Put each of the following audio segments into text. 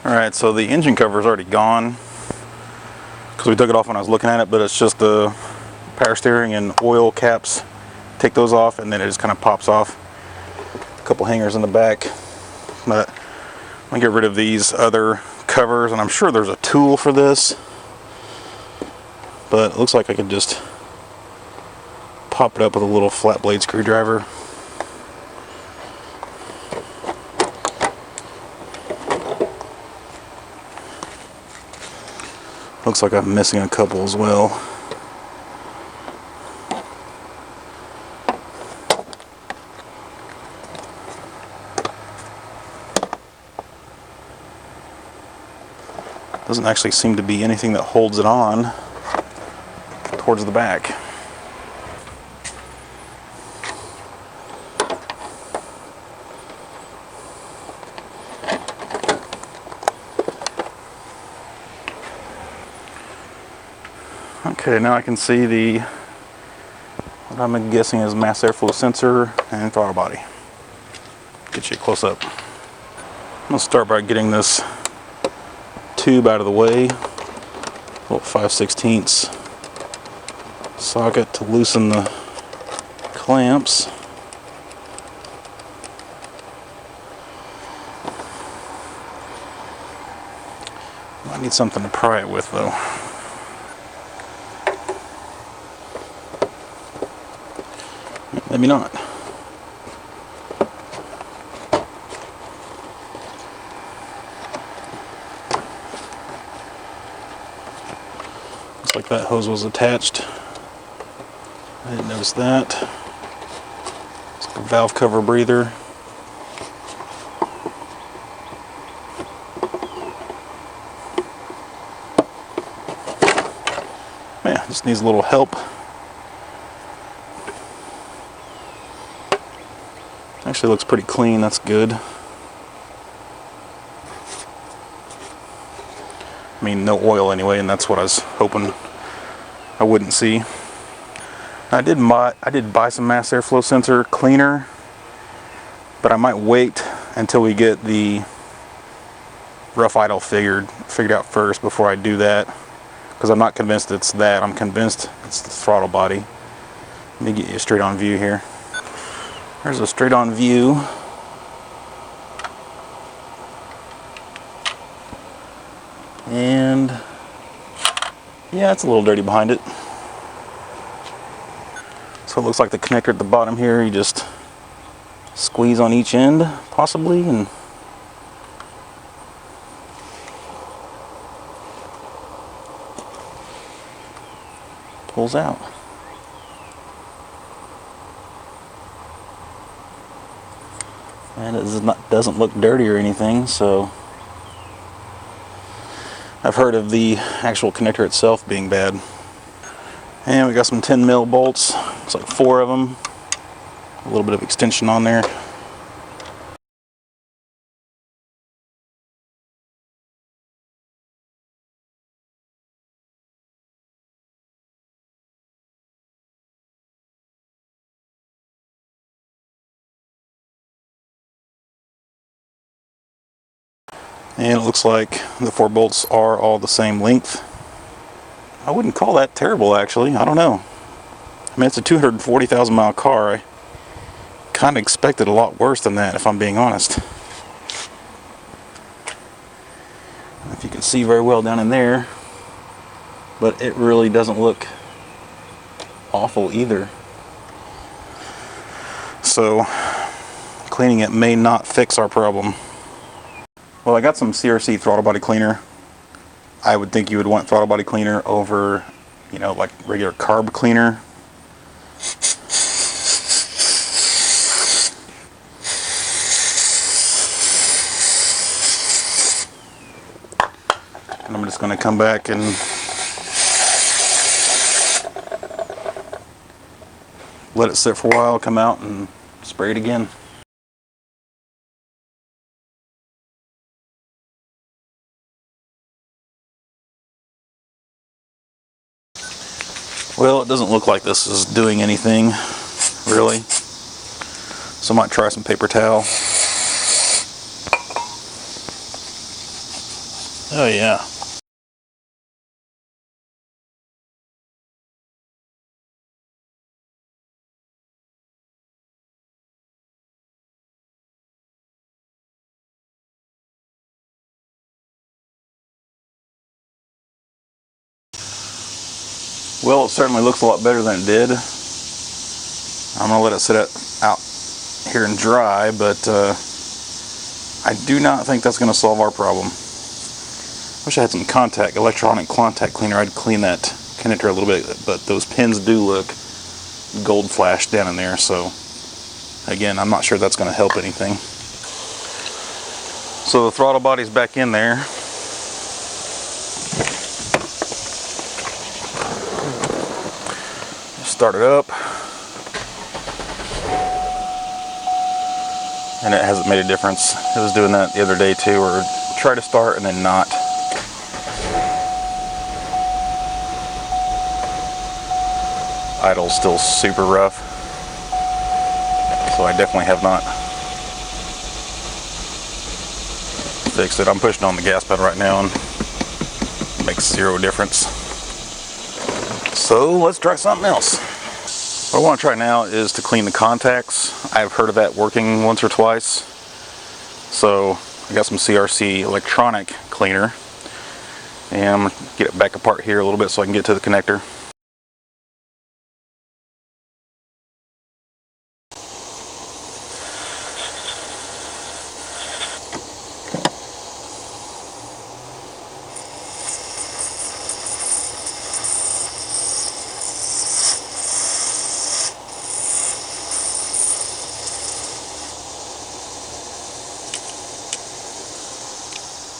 Alright, so the engine cover is already gone because we took it off when I was looking at it, but it's just the power steering and oil caps. Take those off and then it just kind of pops off. A couple hangers in the back. But I'm going to get rid of these other covers, and I'm sure there's a tool for this, but it looks like I could just pop it up with a little flat blade screwdriver. Looks like I'm missing a couple as well. Doesn't actually seem to be anything that holds it on towards the back. Okay, now I can see the, what I'm guessing is mass airflow sensor and throttle body. Get you a close up. I'm going to start by getting this tube out of the way. Little 5/16 socket to loosen the clamps. Might need something to pry it with though. Maybe not. Looks like that hose was attached. I didn't notice that. It's like a valve cover breather. Yeah, just needs a little help. Actually looks pretty clean, that's good. I mean, no oil anyway, and that's what I was hoping I wouldn't see. I did buy some mass airflow sensor cleaner, but I might wait until we get the rough idle figured out first before I do that, because I'm not convinced it's that. I'm convinced it's the throttle body. Let me get you a straight on view here. There's a straight on view. And yeah, it's a little dirty behind it. So it looks like the connector at the bottom here, you just squeeze on each end possibly and pulls out. And it doesn't look dirty or anything, so I've heard of the actual connector itself being bad. And we got some 10 mil bolts, looks like 4 of them, a little bit of extension on there. And it looks like the 4 bolts are all the same length. I wouldn't call that terrible actually, I don't know. I mean, it's a 240,000 mile car. I kind of expected a lot worse than that, if I'm being honest. If you can see very well down in there, but it really doesn't look awful either. So cleaning it may not fix our problem. Well, I got some CRC throttle body cleaner. I would think you would want throttle body cleaner over, you know, like regular carb cleaner. And I'm just going to come back and let it sit for a while, come out and spray it again. Well, it doesn't look like this is doing anything, really. So I might try some paper towel. Oh yeah. Well, it certainly looks a lot better than it did. I'm going to let it sit out here and dry, but I do not think that's going to solve our problem. Wish I had some electronic contact cleaner. I'd clean that connector a little bit, but those pins do look gold flashed down in there, so again, I'm not sure that's going to help anything. So the throttle body's back in there. Start it up, and it hasn't made a difference. It was doing that the other day too, or try to start and then not. Idle's still super rough, so I definitely have not fixed it. I'm pushing on the gas pedal right now and it makes zero difference. So let's try something else. What I want to try now is to clean the contacts. I've heard of that working once or twice. So I got some CRC electronic cleaner, and I'm going to get it back apart here a little bit so I can get to the connector.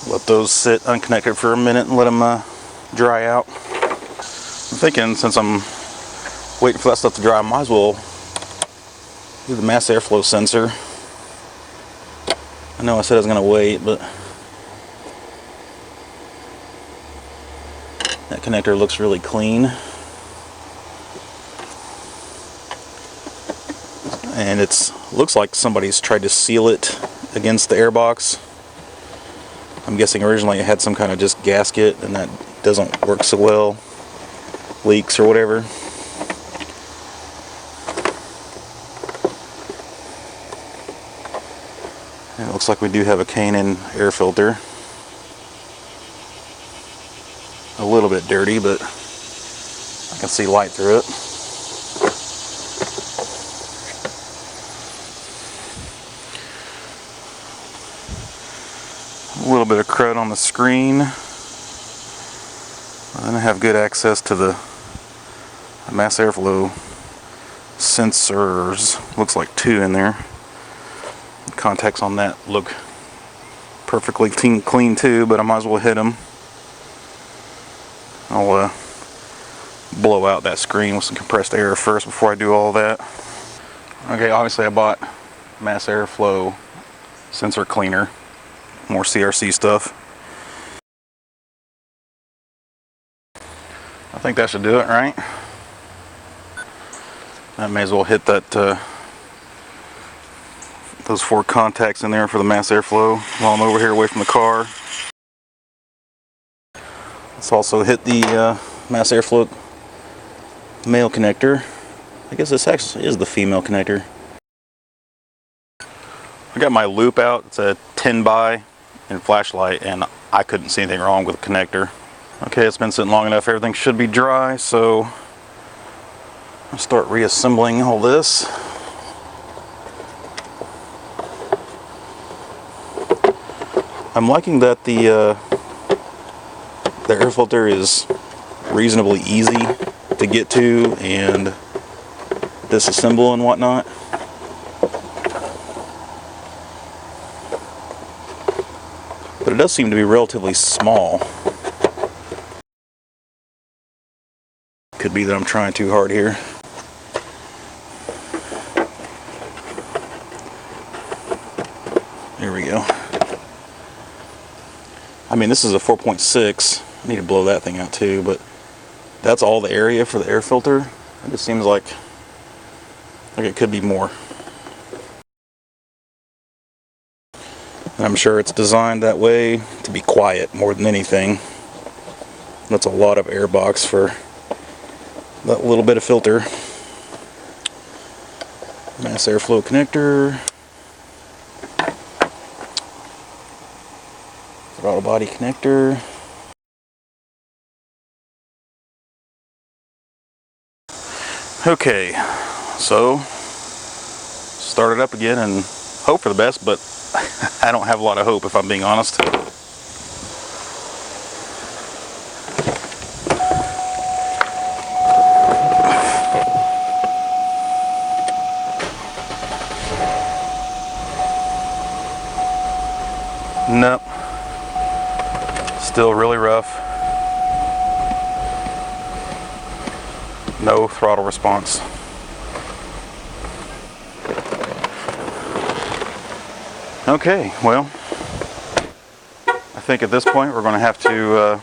Let those sit unconnected for a minute and let them dry out. I'm thinking, since I'm waiting for that stuff to dry, I might as well do the mass airflow sensor. I know I said I was going to wait, but that connector looks really clean. And it looks like somebody's tried to seal it against the airbox. I'm guessing originally it had some kind of just gasket, and that doesn't work so well. Leaks or whatever. And it looks like we do have a K&N air filter. A little bit dirty, but I can see light through it. A little bit of crud on the screen. And I have good access to the mass airflow sensors. Looks like 2 in there. The contacts on that look perfectly clean too, but I might as well hit them. I'll blow out that screen with some compressed air first before I do all that. Okay, obviously I bought mass airflow sensor cleaner. More CRC stuff. I think that should do it, right? I may as well hit that those 4 contacts in there for the mass airflow while I'm over here away from the car. Let's also hit the mass airflow male connector. I guess this actually is the female connector. I got my loop out. It's a 10-by and flashlight, and I couldn't see anything wrong with the connector. Okay, it's been sitting long enough. Everything should be dry, so I'll start reassembling all this. I'm liking that the air filter is reasonably easy to get to and disassemble and whatnot. But it does seem to be relatively small. Could be that I'm trying too hard here. There we go. I mean, this is a 4.6. I need to blow that thing out too, but that's all the area for the air filter. It just seems like it could be more. And I'm sure it's designed that way to be quiet more than anything. That's a lot of air box for that little bit of filter. Mass airflow connector. Throttle body connector. Okay, so start it up again and hope for the best, but I don't have a lot of hope if I'm being honest. Nope. Still really rough. No throttle response. Okay, well, I think at this point we're going to have to,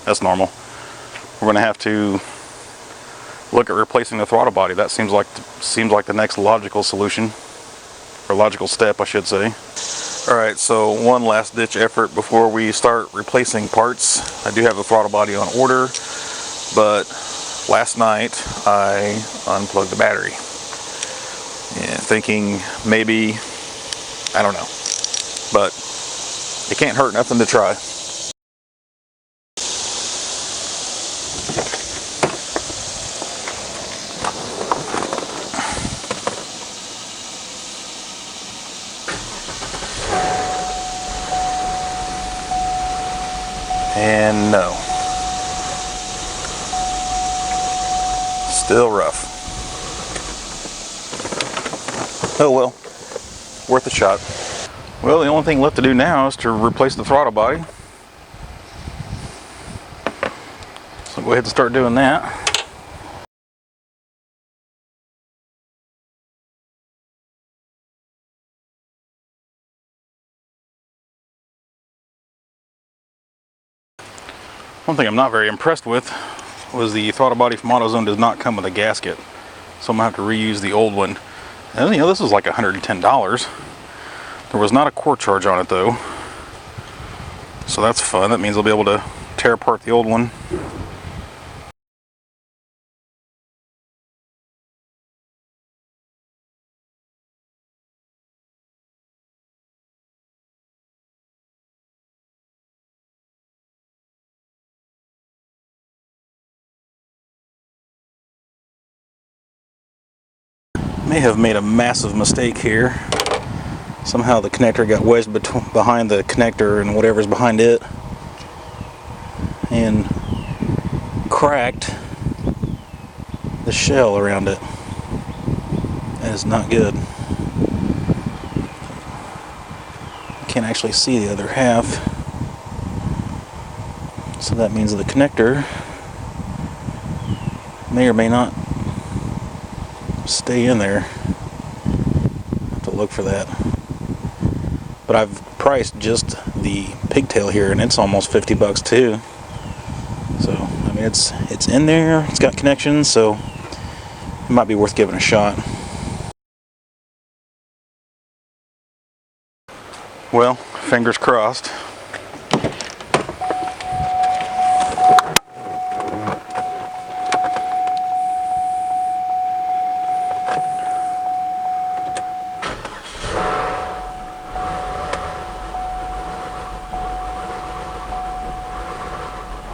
that's normal, we're going to have to look at replacing the throttle body. That seems like the next logical solution, or logical step I should say. Alright, so one last ditch effort before we start replacing parts. I do have the throttle body on order, but last night I unplugged the battery. Yeah, thinking maybe, I don't know, but it can't hurt nothing to try. And no. Still rough. Oh well, worth a shot. Well, the only thing left to do now is to replace the throttle body. So go ahead and start doing that. One thing I'm not very impressed with was the throttle body from AutoZone does not come with a gasket. So I'm going to have to reuse the old one. And you know, this was like $110. There was not a core charge on it though. So that's fun. That means I'll be able to tear apart the old one. May have made a massive mistake here. Somehow the connector got wedged behind the connector and whatever's behind it, and cracked the shell around it. That is not good. Can't actually see the other half, so that means the connector may or may not stay in there. Have to look for that. But I've priced just the pigtail here, and it's almost 50 bucks too. So I mean, it's in there. It's got connections, so it might be worth giving a shot. Well, fingers crossed.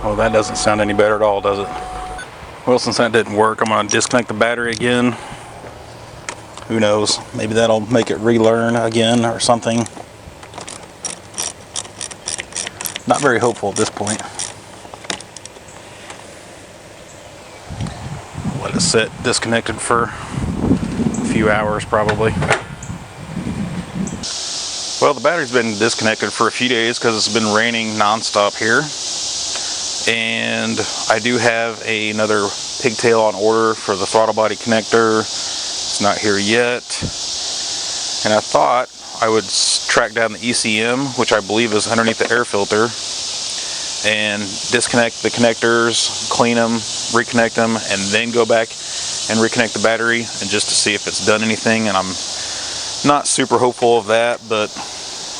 Well, that doesn't sound any better at all, does it? Well, since that didn't work, I'm going to disconnect the battery again. Who knows? Maybe that'll make it relearn again or something. Not very hopeful at this point. Let it sit disconnected for a few hours probably. Well, the battery's been disconnected for a few days because it's been raining non-stop here. And I do have another pigtail on order for the throttle body connector. It's not here yet. And I thought I would track down the ECM, which I believe is underneath the air filter, and disconnect the connectors, clean them, reconnect them, and then go back and reconnect the battery, and just to see if it's done anything. And I'm not super hopeful of that, but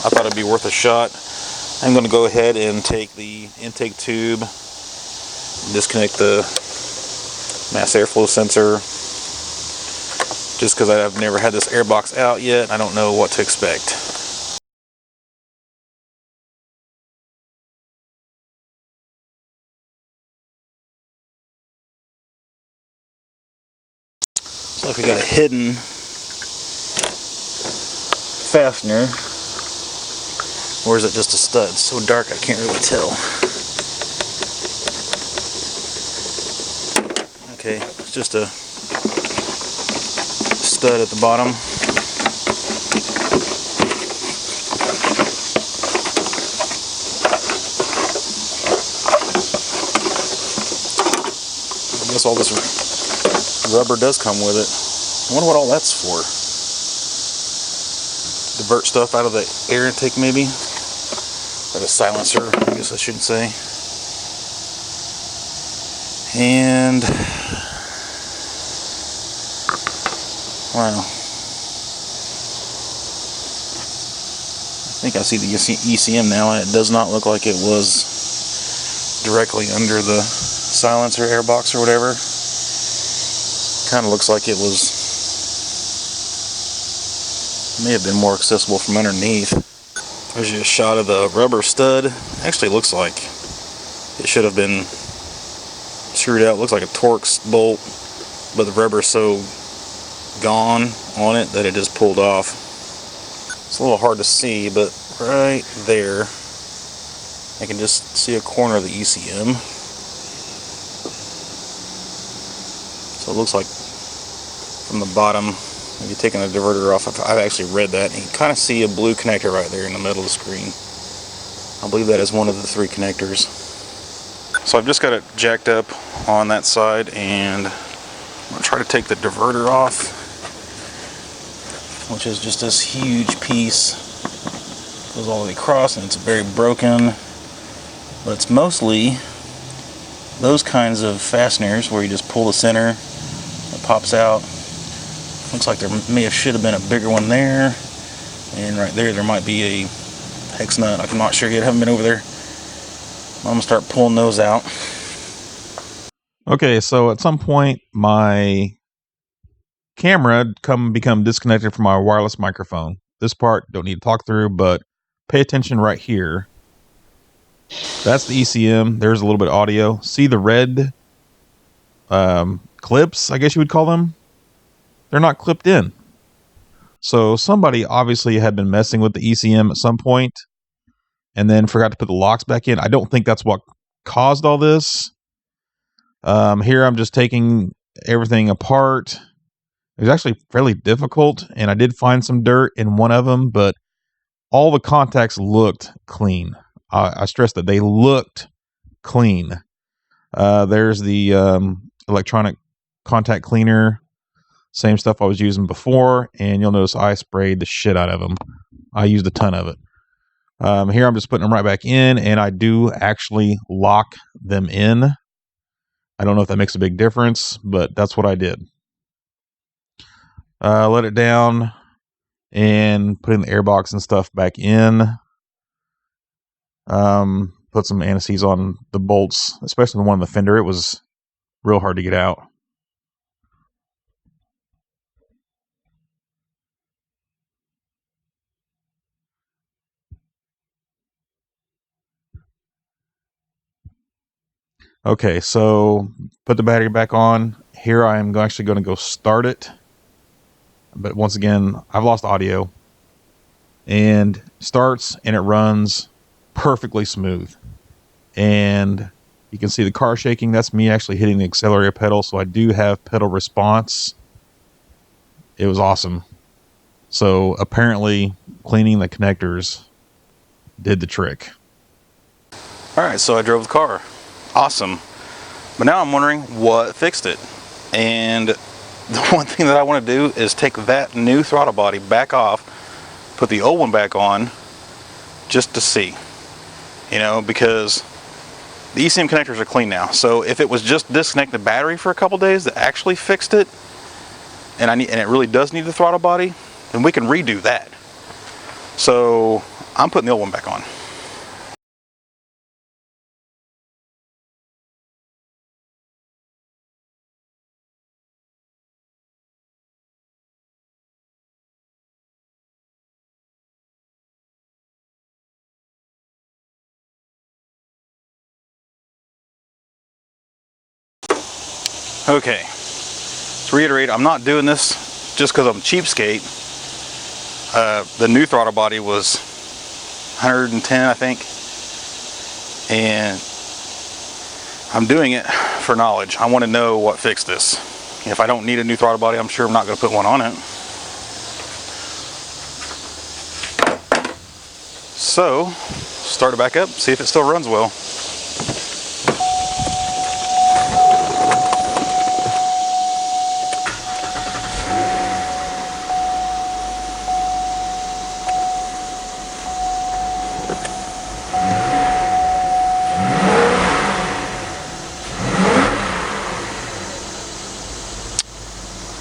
I thought it'd be worth a shot. I'm going to go ahead and take the intake tube, disconnect the mass airflow sensor, just because I've never had this airbox out yet. I don't know what to expect. So if we got a hidden fastener, or is it just a stud? It's so dark I can't really tell. Okay, it's just a stud at the bottom. I guess all this rubber does come with it. I wonder what all that's for. Divert stuff out of the air intake maybe? Or the silencer, I guess I should say. And wow. I think I see the ECM now, and it does not look like it was directly under the silencer airbox or whatever. Kind of looks like it was, may have been more accessible from underneath. There's just a shot of the rubber stud. Actually looks like it should have been screwed out. It looks like a Torx bolt, but the rubber's so gone on it that it just pulled off. It's a little hard to see, but right there I can just see a corner of the ECM. So it looks like from the bottom, if you're taking the diverter off, I've actually read that, and you can kind of see a blue connector right there in the middle of the screen. I believe that is one of the 3 connectors. So I've just got it jacked up on that side, and I'm going to try to take the diverter off, which is just this huge piece. Goes all the way across, and it's very broken. But it's mostly those kinds of fasteners where you just pull the center, it pops out. Looks like there should have been a bigger one there, and right there might be a hex nut. I'm not sure yet, I haven't been over there. I'm gonna start pulling those out. Okay, so at some point my camera become disconnected from my wireless microphone. This part don't need to talk through, but pay attention right here. That's the ECM. There's a little bit of audio. See the red clips, I guess you would call them? They're not clipped in. So somebody obviously had been messing with the ECM at some point and then forgot to put the locks back in. I don't think that's what caused all this. Here I'm just taking everything apart. It was actually fairly difficult, and I did find some dirt in one of them, but all the contacts looked clean. I stress that they looked clean. There's the electronic contact cleaner. Same stuff I was using before, and you'll notice I sprayed the shit out of them. I used a ton of it. Here I'm just putting them right back in, and I do actually lock them in. I don't know if that makes a big difference, but that's what I did. Let it down and put in the airbox and stuff back in. Put some anti-seize on the bolts, especially the one on the fender. It was real hard to get out. Okay, so put the battery back on. Here I am actually going to go start it. But once again, I've lost audio. And starts and it runs perfectly smooth. And you can see the car shaking. That's me actually hitting the accelerator pedal. So I do have pedal response. It was awesome. So apparently cleaning the connectors did the trick. Alright, so I drove the car. Awesome. But now I'm wondering what fixed it. And the one thing that I want to do is take that new throttle body back off, put the old one back on, just to see. You know, because the ECM connectors are clean now. So if it was just disconnect the battery for a couple days that actually fixed it, and it really does need the throttle body, then we can redo that. So I'm putting the old one back on. Okay, to reiterate, I'm not doing this just because I'm a cheapskate. The new throttle body was 110, I think, and I'm doing it for knowledge. I want to know what fixed this. If I don't need a new throttle body, I'm sure I'm not going to put one on it. So, start it back up, see if it still runs well.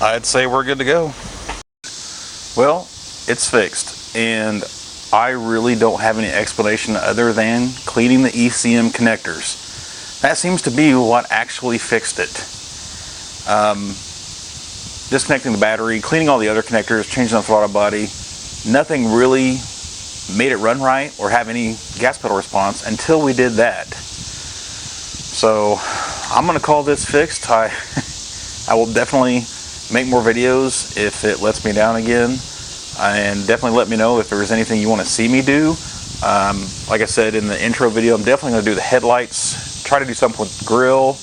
I'd say we're good to go. Well, it's fixed, and I really don't have any explanation other than cleaning the ECM connectors. That seems to be what actually fixed it. Disconnecting the battery, cleaning all the other connectors, changing the throttle body. Nothing really made it run right or have any gas pedal response until we did that. So I'm gonna call this fixed. I will definitely make more videos if it lets me down again, and definitely let me know if there's anything you want to see me do. Like I said in the intro video, I'm definitely going to do the headlights, try to do something with the grill,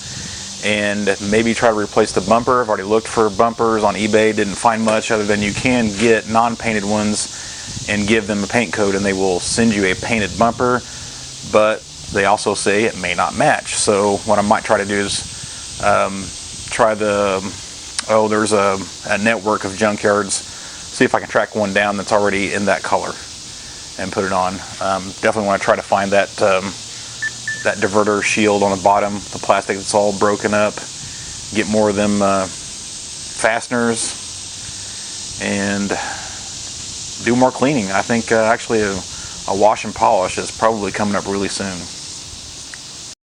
and maybe try to replace the bumper. I've already looked for bumpers on eBay, didn't find much other than you can get non-painted ones and give them a paint code and they will send you a painted bumper, but they also say it may not match. So what I might try to do is try there's a network of junkyards, see if I can track one down that's already in that color and put it on. Definitely want to try to find that that diverter shield on the bottom, the plastic that's all broken up, get more of them fasteners, and do more cleaning. I think actually a wash and polish is probably coming up really soon.